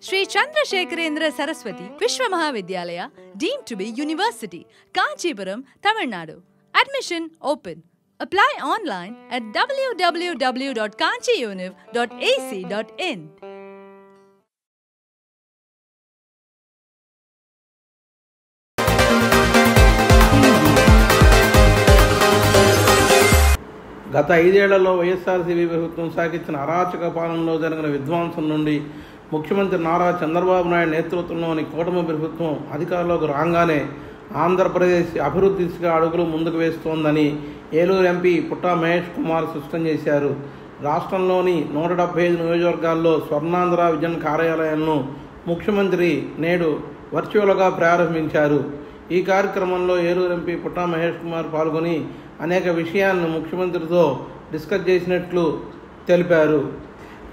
Sri Chandrasekharendra Saraswati Vishwa Mahavidyalaya, deemed to be University, Kanchipuram, Tamil Nadu. Admission open. Apply online at www.kanchiuniv.ac.in. గత 5 ఏళ్లలో వైఎస్ఆర్సీపీ ప్రభుత్వం సాగించిన అరాచక పాలనలో జరిగిన విధ్వంసం నుండి ముఖ్యమంత్రి నారా చంద్రబాబు నాయుడు నేతృత్వంలోని కూటమి ప్రభుత్వం అధికారంలోకి రాగానే ఆంధ్రప్రదేశ్ అభివృద్ధి దిశగా అడుగులు ముందుకు వేస్తోందని ఏలూరు ఎంపీ పుట్టా మహేష్ కుమార్ స్పష్టం చేశారు. రాష్ట్రంలోని 175 నియోజకవర్గాల్లో స్వర్ణాంధ్ర విజన్ కార్యాలయాలను ముఖ్యమంత్రి నేడు వర్చువల్గా ప్రారంభించారు. ఈ కార్యక్రమంలో ఏలూరు ఎంపీ పుట్టా మహేష్ కుమార్ పాల్గొని అనేక విషయాలను ముఖ్యమంత్రితో డిస్కస్ చేసినట్లు తెలిపారు.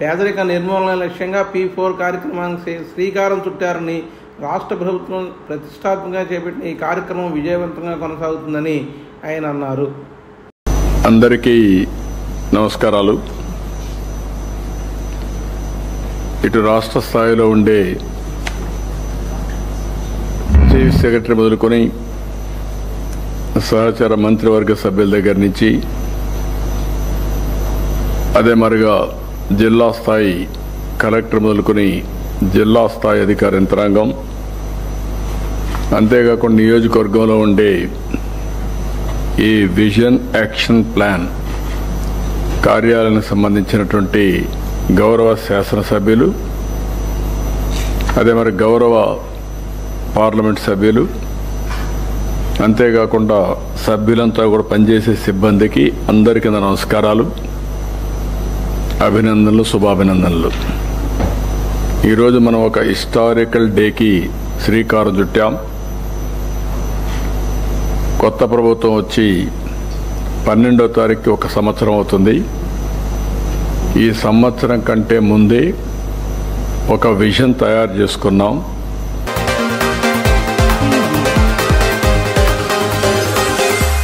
పేదరిక నిర్మూలన లక్ష్యంగా P4 కార్యక్రమానికి శ్రీకారం చుట్టారని, రాష్ట్ర ప్రభుత్వం ప్రతిష్టాత్మకంగా చేపట్టిన ఈ కార్యక్రమం విజయవంతంగా కొనసాగుతుందని ఆయన అన్నారు. అందరికీ నమస్కారాలు. ఇటు రాష్ట్ర స్థాయిలో ఉండే చీఫ్ సెక్రటరీ మొదలుకొని సహచార మంత్రివర్గ సభ్యుల దగ్గర నుంచి అదే మరిగా జిల్లా స్థాయి కలెక్టర్ మొదలుకొని జిల్లా స్థాయి అధికార యంత్రాంగం, అంతేకాకుండా నియోజకవర్గంలో ఉండే ఈ విజన్ యాక్షన్ ప్లాన్ కార్యాలయానికి సంబంధించినటువంటి గౌరవ శాసనసభ్యులు, అదే మరి గౌరవ పార్లమెంట్ సభ్యులు, అంతేకాకుండా సభ్యులంతా కూడా పనిచేసే సిబ్బందికి అందరికీ నమస్కారాలు, అభినందనలు, శుభాభినందనలు. ఈరోజు మనం ఒక హిస్టారికల్ డేకి శ్రీకారం చుట్టాం. కొత్త ప్రభుత్వం వచ్చి 12వ తారీఖుకి 1 సంవత్సరం అవుతుంది. ఈ సంవత్సరం కంటే ముందే ఒక విజన్ తయారు చేసుకున్నాం.